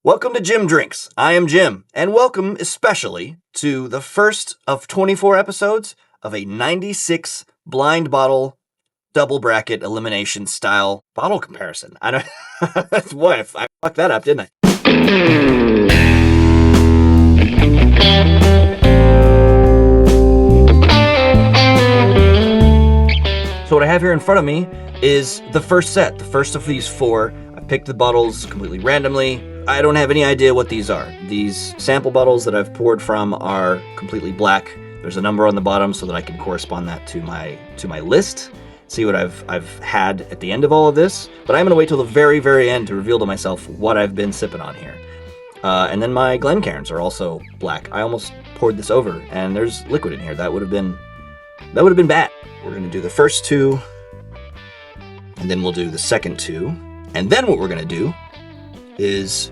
Welcome to Jim Drinks. I am Jim, and welcome especially to the first of 24 episodes of a 96 blind bottle double bracket elimination style bottle comparison. I don't. What? I fucked that up, didn't I? So what I have here in front of me is the first set, the first of these four. I picked the bottles completely randomly. I don't have any idea what these are. These sample bottles that I've poured from are completely black. There's a number on the bottom so that I can correspond that to my list, see what I've had at the end of all of this. But I'm gonna wait till the very, very end to reveal to myself what I've been sipping on here. And then my Glencairns are also black. I almost poured this over, and there's liquid in here. That would have been bad. We're gonna do the first two, and then we'll do the second two, and then what we're gonna do is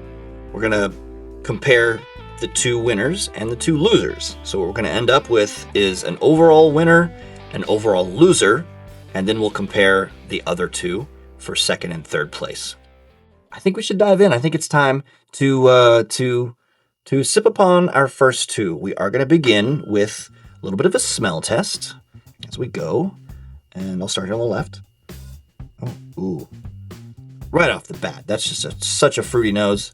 we're gonna compare the two winners and the two losers. So what we're gonna end up with is an overall winner, an overall loser, and then we'll compare the other two for second and third place. I think we should dive in. I think it's time to sip upon our first two. We are gonna begin with a little bit of a smell test as we go, and I'll start on the left. Oh, ooh. Right off the bat, that's just such a fruity nose.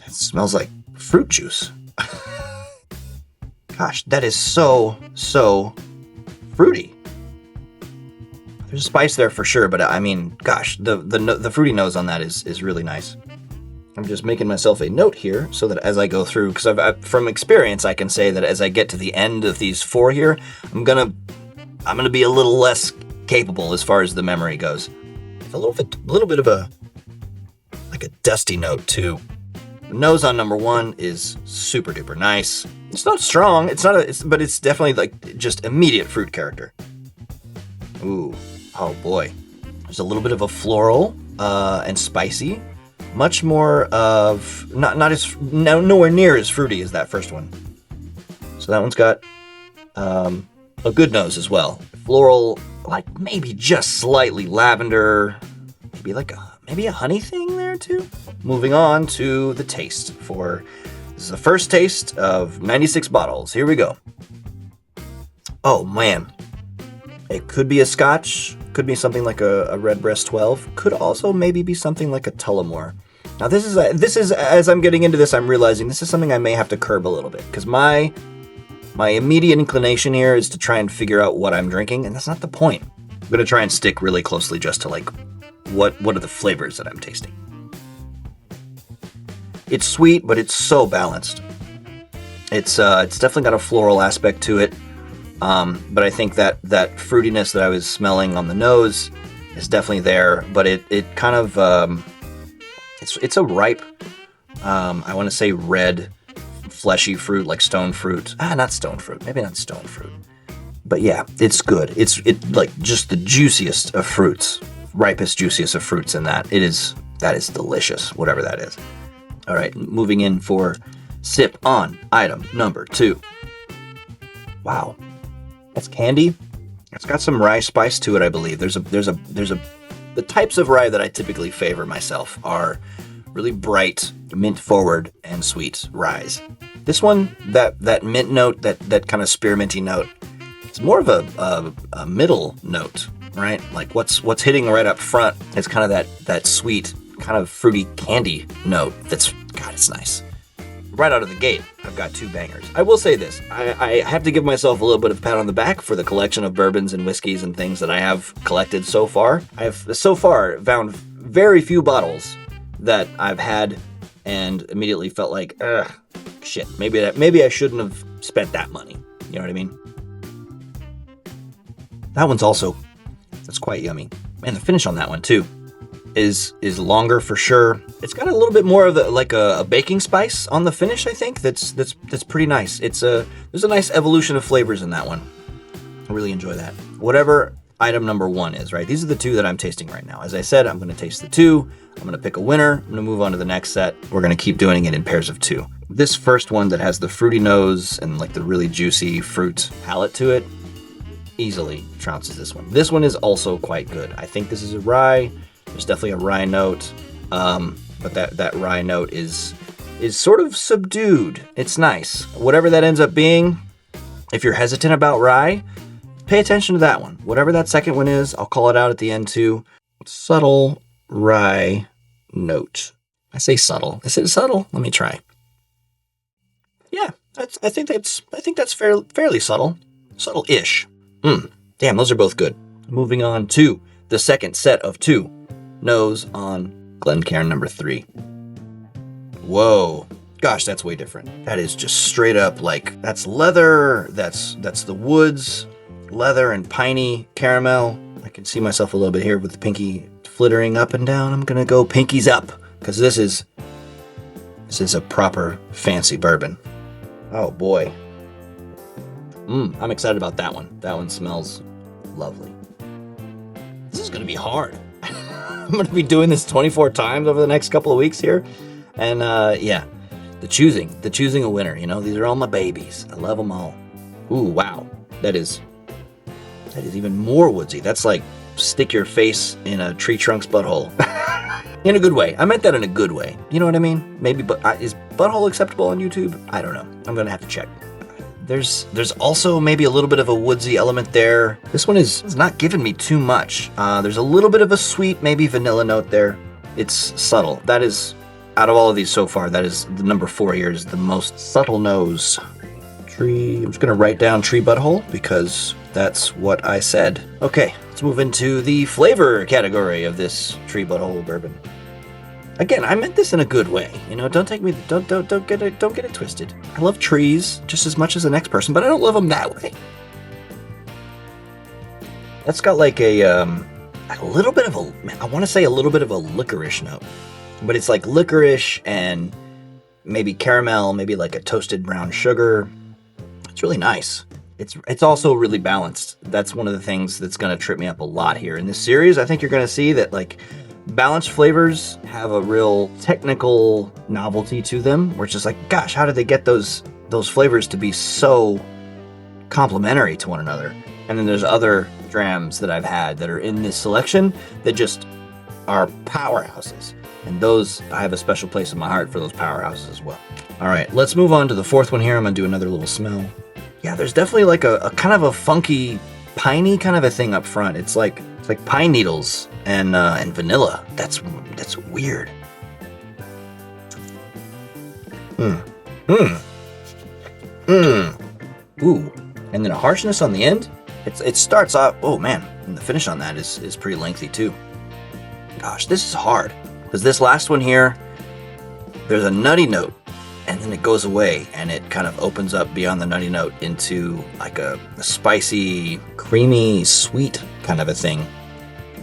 It smells like fruit juice. Gosh, that is so fruity. There's a spice there for sure, but I mean, gosh, the fruity nose on that is really nice. I'm just making myself a note here so that as I go through, because from experience, I can say that as I get to the end of these four here, I'm gonna be a little less capable as far as the memory goes. A little bit of a dusty note too. The nose on number one is super duper nice. It's not strong. But it's definitely like just immediate fruit character. Ooh, oh boy. There's a little bit of a floral and spicy. Much more of nowhere near as fruity as that first one. So that one's got a good nose as well. Floral, like maybe just slightly lavender, maybe a honey thing there too. Moving on to the taste this is the first taste of 96 bottles. Here we go. Oh man, it could be a Scotch, could be something like a Redbreast 12, could also maybe be something like a Tullamore. Now this is as I'm getting into this, I'm realizing this is something I may have to curb a little bit, because my immediate inclination here is to try and figure out what I'm drinking, and that's not the point. I'm gonna try and stick really closely just to like what are the flavors that I'm tasting. It's sweet, but it's so balanced. It's definitely got a floral aspect to it, but I think that fruitiness that I was smelling on the nose is definitely there. But it kind of it's a ripe, I want to say red, fleshy fruit, like stone fruit. Not stone fruit. Maybe not stone fruit. But yeah, it's good. It's like just the juiciest of fruits. Ripest, juiciest of fruits in that. That is delicious, whatever that is. All right, moving in for sip on item number 2. Wow, that's candy. It's got some rye spice to it, I believe. The types of rye that I typically favor myself are really bright, mint forward, and sweet ryes. This one, that mint note, that kind of spearminty note, it's more of a middle note. Right? Like what's hitting right up front is kind of that sweet, kind of fruity candy note. It's nice. Right out of the gate, I've got 2 bangers. I will say this, I have to give myself a little bit of a pat on the back for the collection of bourbons and whiskeys and things that I have collected so far. I have so far found very few bottles that I've had and immediately felt like, shit, maybe I shouldn't have spent that money. You know what I mean? That one's that's quite yummy. And the finish on that one too is longer for sure. It's got a little bit more of a baking spice on the finish, I think. That's pretty nice. There's a nice evolution of flavors in that one. I really enjoy that. Whatever item number 1 is, right? These are the 2 that I'm tasting right now. As I said, I'm going to taste the 2. I'm going to pick a winner. I'm going to move on to the next set. We're going to keep doing it in pairs of 2. This first one that has the fruity nose and like the really juicy fruit palate to it, easily trounces this one. This one is also quite good. I think this is a rye. There's definitely a rye note, but that rye note is is sort of subdued. It's nice. Whatever that ends up being, if you're hesitant about rye, pay attention to that one. Whatever that second one is, I'll call it out at the end too. Subtle rye note. I say subtle. Is it subtle? Let me try. Yeah, I think that's fairly subtle. Subtle-ish. Damn, those are both good. Moving on to the second set of 2 nose on Glencairn number 3. Whoa. Gosh, that's way different. That is just straight up like, that's leather, that's the woods, leather and piney caramel. I can see myself a little bit here with the pinky flittering up and down. I'm gonna go pinkies up, because this is a proper fancy bourbon. Oh boy. I'm excited about that one. That one smells lovely. This is gonna be hard. I'm gonna be doing this 24 times over the next couple of weeks here. And yeah, the choosing a winner, you know, these are all my babies. I love them all. Ooh, wow. That is even more woodsy. That's like stick your face in a tree trunk's butthole. In a good way. I meant that in a good way. You know what I mean? Maybe, but is butthole acceptable on YouTube? I don't know. I'm gonna have to check. There's also maybe a little bit of a woodsy element there. This one is not giving me too much. There's a little bit of a sweet, maybe vanilla note there. It's subtle. That is, out of all of these so far, that is the number 4 here is the most subtle nose. Tree, I'm just gonna write down tree butthole because that's what I said. Okay, let's move into the flavor category of this tree butthole bourbon. Again, I meant this in a good way. You know, don't get it twisted. I love trees just as much as the next person, but I don't love them that way. That's got like a little bit of a, I want to say a little bit of a licorice note, but it's like licorice and maybe caramel, maybe like a toasted brown sugar. It's really nice. It's also really balanced. That's one of the things that's going to trip me up a lot here in this series. I think you're going to see that like balanced flavors have a real technical novelty to them, where it's just like, gosh, how did they get those flavors to be so complementary to one another? And then there's other drams that I've had that are in this selection that just are powerhouses. And those, I have a special place in my heart for those powerhouses as well. All right, let's move on to the 4th one here. I'm gonna do another little smell. Yeah, there's definitely like a kind of a funky, piney kind of a thing up front. It's like pine needles and vanilla. That's weird. Ooh, and then a harshness on the end. It starts off. Oh man, and the finish on that is pretty lengthy too. Gosh, this is hard because this last one here, there's a nutty note, and then it goes away, and it kind of opens up beyond the nutty note into like a spicy, creamy, sweet kind of a thing.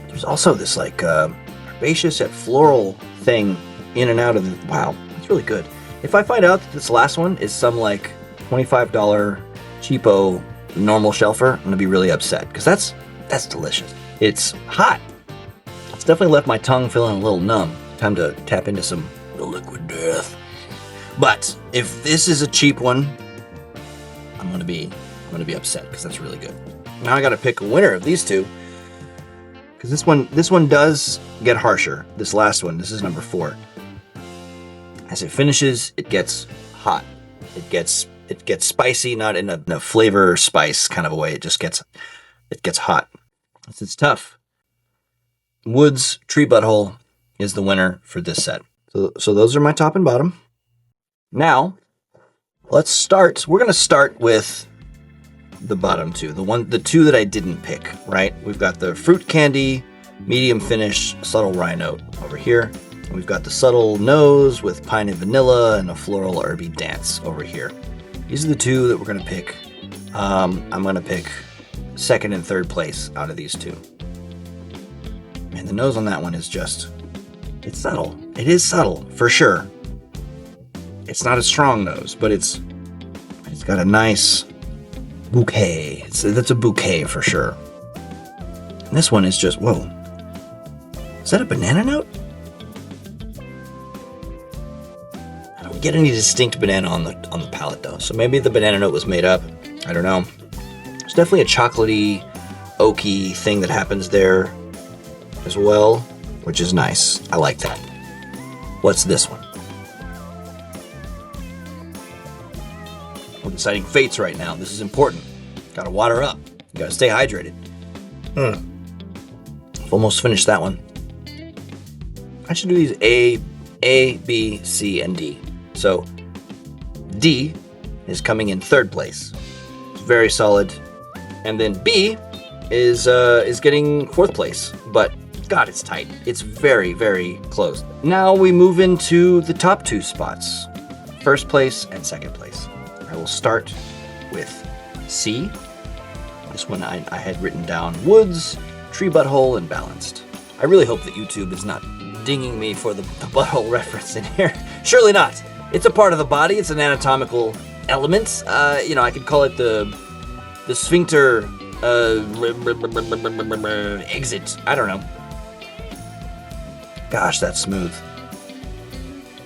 There's also this like herbaceous yet floral thing in and out of the, wow, it's really good. If I find out that this last one is some like $25 cheapo normal shelfer, I'm gonna be really upset because that's delicious. It's hot. It's definitely left my tongue feeling a little numb. Time to tap into some liquid death. But if this is a cheap one, I'm gonna be upset because that's really good. Now I gotta pick a winner of these two, because this one does get harsher. This last one, this is number 4. As it finishes, it gets hot. It gets spicy, not in a flavor spice kind of a way. It gets hot. It's tough. Woods Tree Butthole is the winner for this set. So those are my top and bottom. Now, let's start. We're going to start with the bottom two, the two that I didn't pick, right? We've got the fruit candy, medium finish, subtle rye note over here. And we've got the subtle nose with pine and vanilla and a floral herby dance over here. These are the two that we're going to pick. I'm going to pick second and third place out of these two. And the nose on that one is it's subtle. It is subtle, for sure. It's not a strong nose, but it's got a nice bouquet. That's a bouquet for sure. And this one is just, whoa. Is that a banana note? I don't get any distinct banana on the palate though. So maybe the banana note was made up. I don't know. There's definitely a chocolatey, oaky thing that happens there as well, which is nice. I like that. What's this one? We're deciding fates right now. This is important. Gotta water up. You gotta stay hydrated. I've almost finished that one. I should do these A, B, C, and D. So D is coming in third place. It's very solid. And then B is getting fourth place. But God, it's tight. It's very, very close. Now we move into the top two spots. First place and second place. I will start with C. This one I had written down woods, tree butthole, and balanced. I really hope that YouTube is not dinging me for the butthole reference in here. Surely not. It's a part of the body. It's an anatomical element. I could call it the sphincter exit. I don't know. Gosh, that's smooth.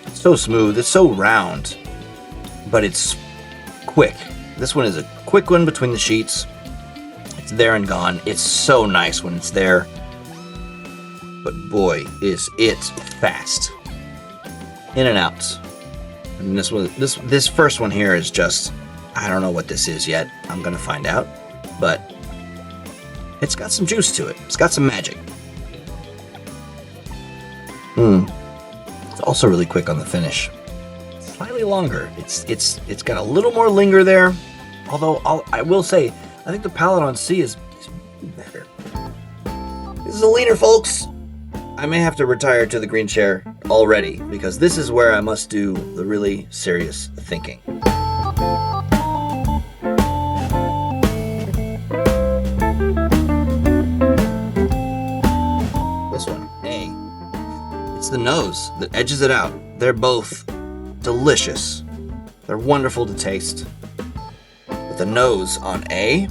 It's so smooth. It's so round, but it's quick. This one is a quick one between the sheets. It's there and gone. It's so nice when it's there. But boy, is it fast. In and out. And this first one here is just, I don't know what this is yet. I'm gonna find out. But it's got some juice to it. It's got some magic. It's also really quick on the finish. Slightly longer. It's got a little more linger there. Although I will say, I think the palette on C is better. This is a leaner, folks. I may have to retire to the green chair already, because this is where I must do the really serious thinking. This one, A. It's the nose that edges it out. They're both delicious. They're wonderful to taste. But the nose on A,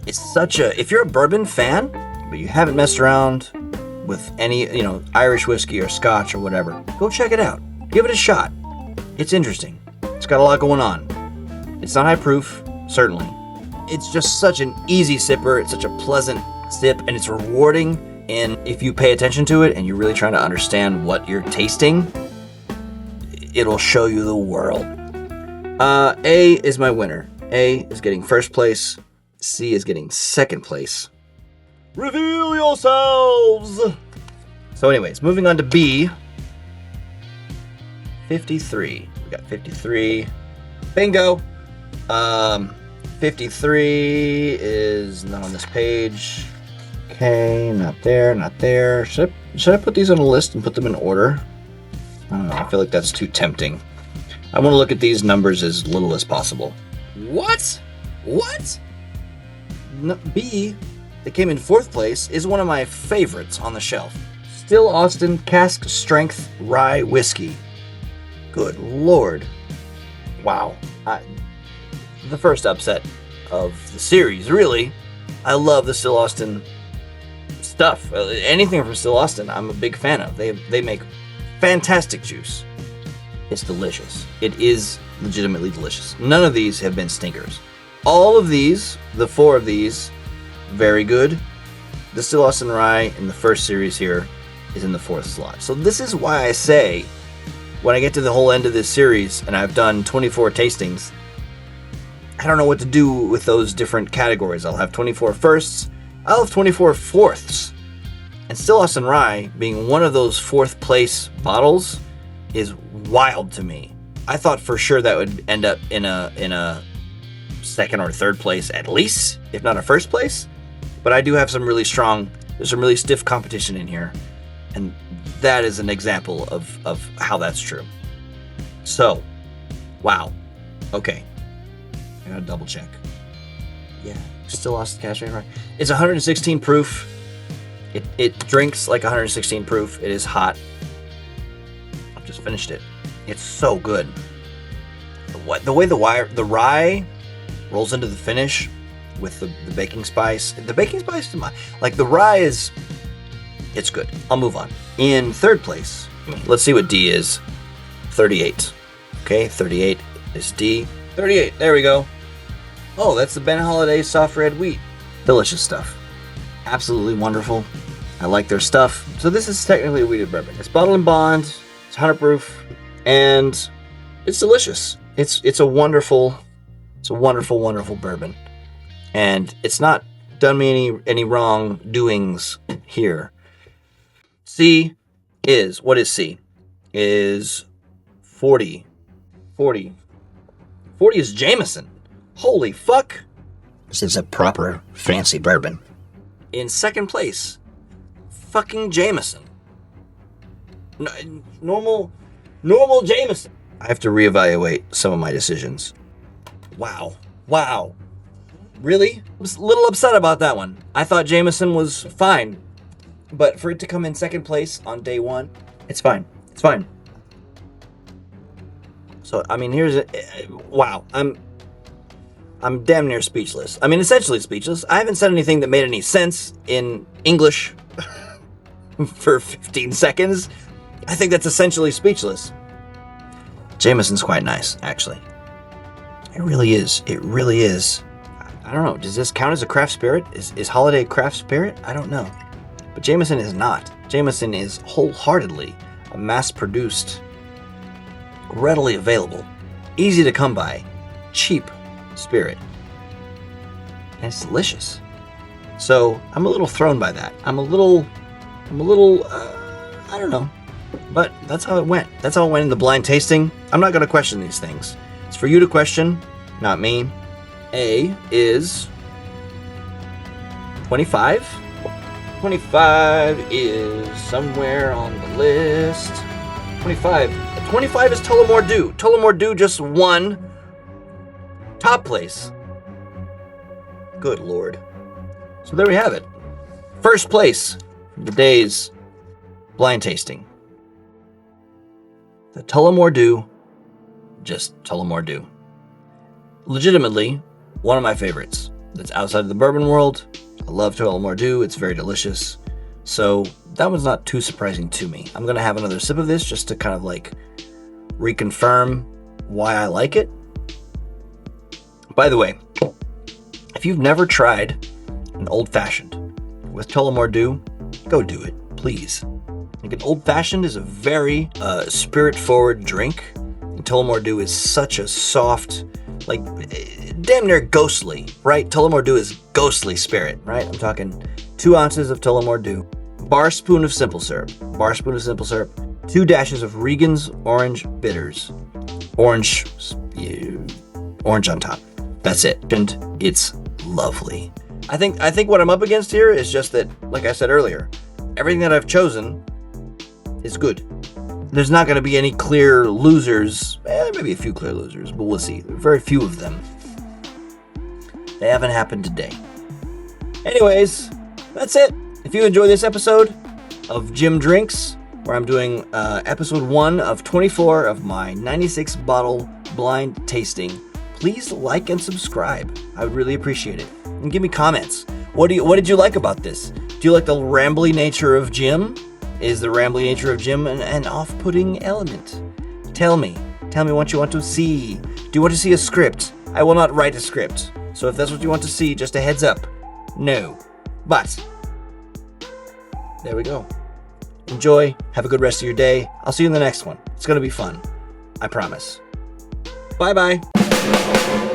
it's such a, if you're a bourbon fan, but you haven't messed around with any, Irish whiskey or Scotch or whatever, go check it out. Give it a shot. It's interesting. It's got a lot going on. It's not high proof, certainly. It's just such an easy sipper. It's such a pleasant sip, and it's rewarding. And if you pay attention to it and you're really trying to understand what you're tasting, it'll show you the world. A is my winner. A is getting first place. C is getting second place. Reveal yourselves! So anyways, moving on to B. 53. We got 53. Bingo! 53 is not on this page. Okay, not there, not there. Should I put these on a list and put them in order? I don't know, I feel like that's too tempting. I want to look at these numbers as little as possible. What? No, B, that came in fourth place, is one of my favorites on the shelf. Still Austin Cask Strength Rye Whiskey. Good Lord. Wow. The first upset of the series, really. I love the Still Austin stuff. Anything from Still Austin, I'm a big fan of. They make fantastic juice. It's delicious. It is legitimately delicious. None of these have been stinkers. All of these, the four of these, very good. The Still Austin Rye in the first series here is in the fourth slot. So this is why I say, when I get to the whole end of this series and I've done 24 tastings, I don't know what to do with those different categories. I'll have 24 firsts, I'll have 24 fourths. And Still Austin Rye, being one of those fourth place bottles, is wild to me. I thought for sure that would end up in a second or third place at least, if not a first place. But I do have some really strong, there's some really stiff competition in here. And that is an example of how that's true. So, wow. Okay. I gotta double check. Yeah, Still Austin Cask Strength Rye. It's 116 proof. It drinks like 116 proof. It is hot. I've just finished it. It's so good. The way the rye rolls into the finish with the baking spice. The baking spice, like the rye is, it's good. I'll move on. In third place, let's see what D is. 38. Okay, 38 is D. 38, there we go. Oh, that's the Ben Holiday soft red wheat. Delicious stuff. Absolutely wonderful. I like their stuff. So this is technically a wheated bourbon. It's bottled and bond. It's 100 proof, and it's delicious. It's a wonderful It's a wonderful, wonderful bourbon. And it's not done me any wrong doings here. C is, what is C? Is 40. 40 is Jameson. Holy fuck. This is a proper fancy bourbon. In second place, fucking Jameson. Normal Jameson. I have to reevaluate some of my decisions. Wow. Really? I was a little upset about that one. I thought Jameson was fine. But for it to come in second place on day one, it's fine. It's fine. So, I mean, wow. I'm damn near speechless. I mean, essentially speechless. I haven't said anything that made any sense in English for 15 seconds. I think that's essentially speechless. Jameson's quite nice, actually. It really is. It really is. I don't know. Does this count as a craft spirit? Is Holiday a craft spirit? I don't know. But Jameson is not. Jameson is wholeheartedly a mass-produced, readily available, easy to come by, cheap spirit. And it's delicious. So I'm a little thrown by that. I'm a little, I don't know. But that's how it went. That's how it went in the blind tasting. I'm not going to question these things. It's for you to question, not me. A is 25. 25 is somewhere on the list. 25 is Tullamore Dew. Tullamore Dew just won top place. Good Lord. So there we have it. First place for the day's blind tasting. The Tullamore Dew, just Tullamore Dew. Legitimately, one of my favorites. That's outside of the bourbon world. I love Tullamore Dew. It's very delicious. So that one's not too surprising to me. I'm going to have another sip of this just to kind of like reconfirm why I like it. By the way, if you've never tried an old-fashioned with Tullamore Dew, go do it, please. Like an old-fashioned is a very spirit-forward drink. And Tullamore Dew is such a soft, like damn near ghostly, right? Tullamore Dew is ghostly spirit, right? I'm talking 2 ounces of Tullamore Dew, bar spoon of simple syrup, 2 dashes of Regan's Orange Bitters, orange on top. That's it. And it's lovely. I think what I'm up against here is just that, like I said earlier, everything that I've chosen is good. There's not going to be any clear losers. There may be a few clear losers, but we'll see. There are very few of them. They haven't happened today. Anyways, that's it. If you enjoy this episode of Jim Drinks, where I'm doing episode 1 of 24 of my 96 bottle blind tasting, please like and subscribe. I would really appreciate it. And give me comments. What did you like about this? Do you like the rambly nature of Jim? Is the rambly nature of Jim an off-putting element? Tell me what you want to see. Do you want to see a script? I will not write a script. So if that's what you want to see, just a heads up. No. But there we go. Enjoy. Have a good rest of your day. I'll see you in the next one. It's going to be fun. I promise. Bye-bye.